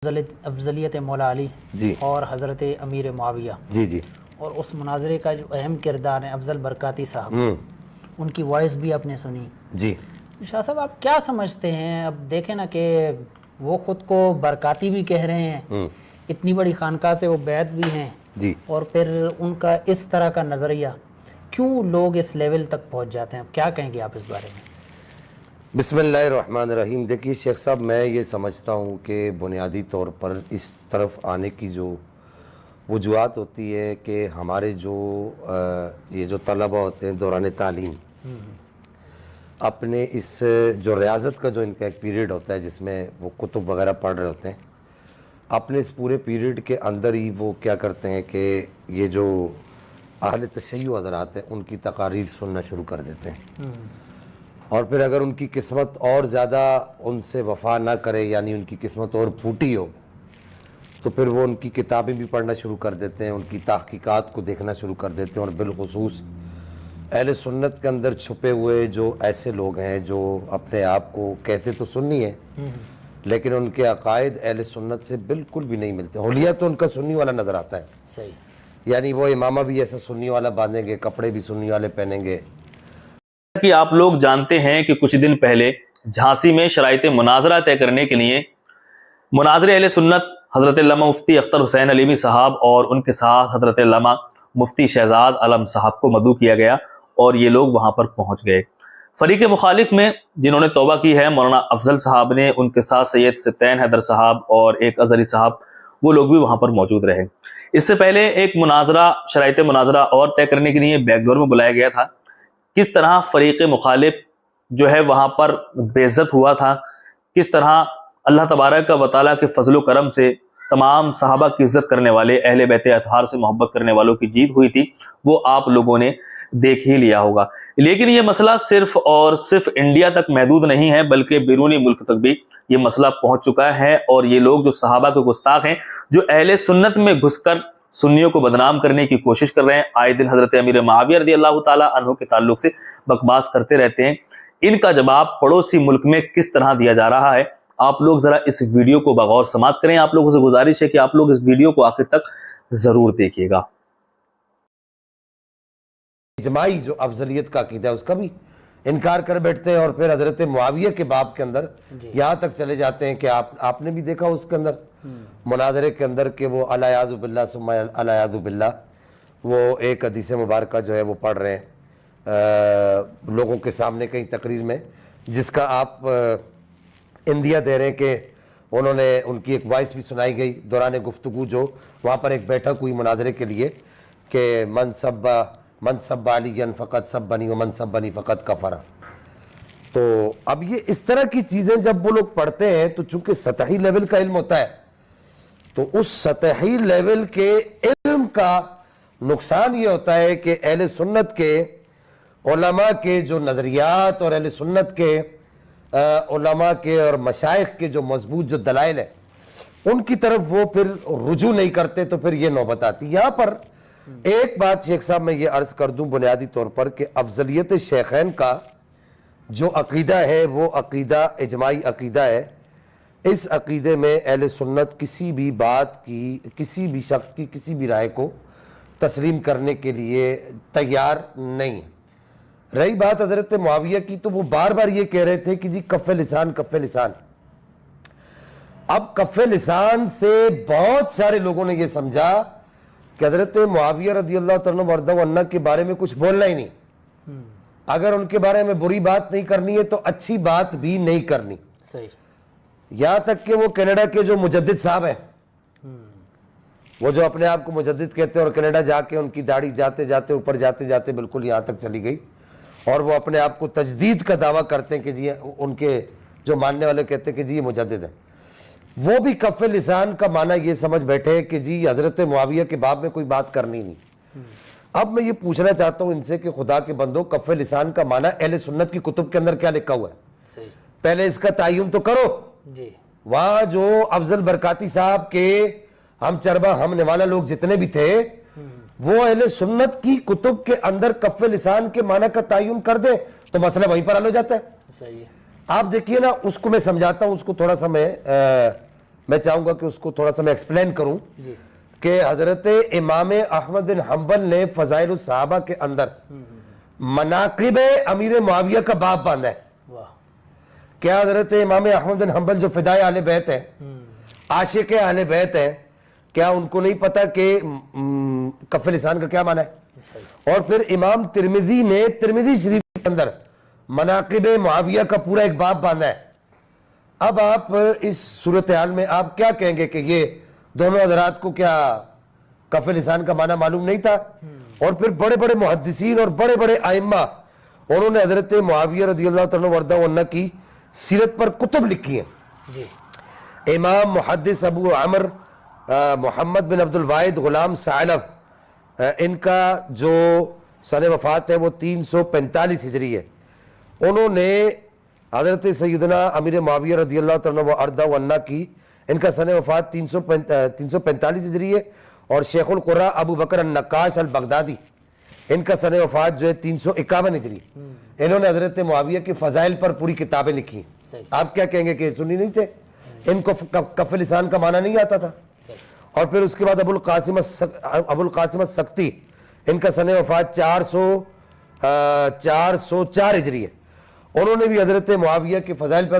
افضلیت مولا علی جی اور حضرت امیر معاویہ جی جی اور اس مناظرے کا جو اہم کردار ہے افضل برکاتی صاحب، ان کی وائس بھی آپ نے سنی۔ جی شاہ صاحب آپ کیا سمجھتے ہیں؟ اب دیکھیں نا کہ وہ خود کو برکاتی بھی کہہ رہے ہیں، اتنی بڑی خانقاہ سے وہ بیعت بھی ہیں، جی اور پھر ان کا اس طرح کا نظریہ، کیوں لوگ اس لیول تک پہنچ جاتے ہیں؟ کیا کہیں گے آپ اس بارے میں؟ بسم اللہ الرحمن الرحیم۔ دیکھیے شیخ صاحب، میں یہ سمجھتا ہوں کہ بنیادی طور پر اس طرف آنے کی جو وجوہات ہوتی ہے کہ ہمارے جو یہ جو طلبہ ہوتے ہیں دوران تعلیم، اپنے اس جو ریاضت کا جو ان کا ایک پیریڈ ہوتا ہے جس میں وہ کتب وغیرہ پڑھ رہے ہوتے ہیں، اپنے اس پورے پیریڈ کے اندر ہی وہ کیا کرتے ہیں کہ یہ جو اہل تشیع حضرات ہیں ان کی تقاریر سننا شروع کر دیتے ہیں، اور پھر اگر ان کی قسمت اور زیادہ ان سے وفا نہ کرے، یعنی ان کی قسمت اور پھوٹی ہو، تو پھر وہ ان کی کتابیں بھی پڑھنا شروع کر دیتے ہیں، ان کی تحقیقات کو دیکھنا شروع کر دیتے ہیں، اور بالخصوص اہل سنت کے اندر چھپے ہوئے جو ایسے لوگ ہیں جو اپنے آپ کو کہتے تو سنی ہیں لیکن ان کے عقائد اہل سنت سے بالکل بھی نہیں ملتے۔ حلیہ تو ان کا سنی والا نظر آتا ہے، صحیح، یعنی وہ امامہ بھی ایسا سنی والا باندھیں گے، کپڑے بھی سنی والے پہنیں گے۔ کہ آپ لوگ جانتے ہیں کہ کچھ دن پہلے جھانسی میں شرائط مناظرہ طے کرنے کے لیے مناظر اہل سنت حضرت علامہ مفتی اختر حسین علیمی صاحب اور ان کے ساتھ حضرت علامہ مفتی شہزاد عالم صاحب کو مدعو کیا گیا، اور یہ لوگ وہاں پر پہنچ گئے۔ فریق مخالف میں جنہوں نے توبہ کی ہے مولانا افضل صاحب نے، ان کے ساتھ سید ستین حیدر صاحب اور ایک ازہری صاحب، وہ لوگ بھی وہاں پر موجود رہے۔ اس سے پہلے ایک مناظرہ، شرائط مناظرہ اور طے کرنے کے لیے بیک ڈور میں بلایا گیا تھا۔ کس طرح فریق مخالف جو ہے وہاں پر بے عزت ہوا تھا، کس طرح اللہ تبارک و تعالیٰ کے فضل و کرم سے تمام صحابہ کی عزت کرنے والے، اہل بیت اطہار سے محبت کرنے والوں کی جیت ہوئی تھی، وہ آپ لوگوں نے دیکھ ہی لیا ہوگا۔ لیکن یہ مسئلہ صرف اور صرف انڈیا تک محدود نہیں ہے، بلکہ بیرونی ملک تک بھی یہ مسئلہ پہنچ چکا ہے، اور یہ لوگ جو صحابہ کے گستاخ ہیں، جو اہل سنت میں گھس کر سنیوں کو بدنام کرنے کی کوشش کر رہے ہیں، آئے دن حضرت امیر معاویہ رضی اللہ تعالیٰ عنہ کے تعلق سے بکواس کرتے رہتے ہیں، ان کا جواب پڑوسی ملک میں کس طرح دیا جا رہا ہے۔ آپ لوگ ذرا اس ویڈیو کو بغور سماعت کریں۔ آپ لوگوں سے گزارش ہے کہ آپ لوگ اس ویڈیو کو آخر تک ضرور دیکھیے گا۔ اجماعی جو افضلیت کا عقیدہ ہے اس کا بھی انکار کر بیٹھتے ہیں، اور پھر حضرت معاویہ کے باب کے اندر یہاں تک چلے جاتے ہیں کہ آپ نے بھی دیکھا اس کے اندر مناظرے کے اندر کہ وہ الیاذ باللہ ثم الیاذ باللہ، وہ ایک حدیث مبارکہ جو ہے وہ پڑھ رہے ہیں لوگوں کے سامنے کہیں تقریر میں، جس کا آپ اندیا دے رہے ہیں کہ انہوں نے ان کی ایک وائس بھی سنائی گئی دوران گفتگو جو وہاں پر ایک بیٹھک ہوئی مناظرے کے لیے کہ من سب علیًا فقط سبنی ومن سبنی فقط کفر۔ تو اب یہ اس طرح کی چیزیں جب وہ لوگ پڑھتے ہیں تو چونکہ سطحی لیول کا علم ہوتا ہے، تو اس سطحی لیول کے علم کا نقصان یہ ہوتا ہے کہ اہل سنت کے علماء کے جو نظریات اور اہل سنت کے علماء کے اور مشائخ کے جو مضبوط جو دلائل ہیں ان کی طرف وہ پھر رجوع نہیں کرتے، تو پھر یہ نوبت آتی۔ یہاں پر ایک بات شیخ صاحب میں یہ عرض کر دوں بنیادی طور پر کہ افضلیت شیخین کا جو عقیدہ ہے وہ عقیدہ اجماعی عقیدہ ہے۔ اس عقیدے میں اہل سنت کسی بھی بات کی، کسی بھی شخص کی کسی بھی رائے کو تسلیم کرنے کے لیے تیار نہیں ہے۔ رہی بات حضرت معاویہ کی، تو وہ بار بار یہ کہہ رہے تھے کہ جی کف لسان کف لسان۔ اب کف لسان سے بہت سارے لوگوں نے یہ سمجھا کہ حضرت معاویہ رضی اللہ تعالیٰ وردہ عنہ کے بارے میں کچھ بولنا ہی نہیں، اگر ان کے بارے میں بری بات نہیں کرنی ہے تو اچھی بات بھی نہیں کرنی۔ صحیح، یہاں تک کہ وہ کینیڈا کے جو مجدد صاحب ہیں، وہ جو اپنے آپ کو مجدد کہتے ہیں، اور کینیڈا جا کے ان کی داڑھی جاتے جاتے اوپر جاتے جاتے بالکل یہاں تک چلی گئی، اور وہ اپنے آپ کو تجدید کا دعویٰ کرتے ہیں کہ جی ان کے جو ماننے والے کہتے ہیں کہ جی یہ مجدد ہیں، وہ بھی کف لسان کا معنی یہ سمجھ بیٹھے کہ جی حضرت معاویہ کے باب میں کوئی بات کرنی نہیں۔ اب میں یہ پوچھنا چاہتا ہوں ان سے کہ خدا کے بندو، کف لسان کا معنی اہل سنت کی کتب کے اندر کیا لکھا ہوا ہے؟ صحیح، پہلے اس کا تعین تو کرو۔ جی، وہاں جو افضل برکاتی صاحب کے ہم چربہ ہم نوالا لوگ جتنے بھی تھے، وہ اہل سنت کی کتب کے اندر کف لسان کے معنی کا تعین کر دے تو مسئلہ وہیں پر حل ہو جاتا ہے۔ صحیح ہے۔ آپ دیکھیے نا، اس کو میں سمجھاتا ہوں، اس کو تھوڑا سا میں میں چاہوں گا کہ اس کو تھوڑا سا میں ایکسپلین کروں جی کہ حضرت امام احمد بن حنبل نے فضائل الصحابہ کے اندر مناقب امیر معاویہ کا باب باندھا ہے. واہ کیا حضرت امام احمد بن حنبل جو فدائے اہل بیت ہیں, عاشق اہل بیت ہیں, کیا ان کو نہیں پتا کہ کف لسان کا کیا معنی ہے؟ صحیح اور پھر امام ترمذی نے ترمذی شریف کے اندر مناقب معاویہ کا پورا ایک باب باندھا ہے. اب آپ اس صورتحال میں آپ کیا کہیں گے کہ یہ دونوں حضرات کو کیا کف لسان کا معنی معلوم نہیں تھا؟ اور پھر بڑے بڑے محدثین اور بڑے بڑے ائمہ انہوں نے حضرت معاویہ رضی اللہ تعالیٰ وردہ عنہ کی سیرت پر کتب لکھی ہیں. جی امام محدث ابو عمر محمد بن عبد الواحد غلام ثعلب ان کا جو سن وفات ہے وہ 345 ہجری ہے. انہوں نے حضرت سیدنا امیر معاویہ رضی اللہ تعالیٰ وردہ عنہ کی ان کا سن وفات 345 ہجری ہے. اور شیخ القراء ابو بکر النقاش البغدادی ان کا سن وفات جو ہے 351 ہجری. انہوں نے حضرت معاویہ کی فضائل پر پوری کتابیں لکھی. صحیح. آپ کیا کہیں گے کہ سنی نہیں تھے؟ ان کو کف لسان کا معنی نہیں آتا تھا. صحیح اور پھر اس کے بعد ابو القاسم السکتی ان کا سن وفات 404 ہجری ہے. انہوں نے بھی حضرت معاویہ کے فضائل پر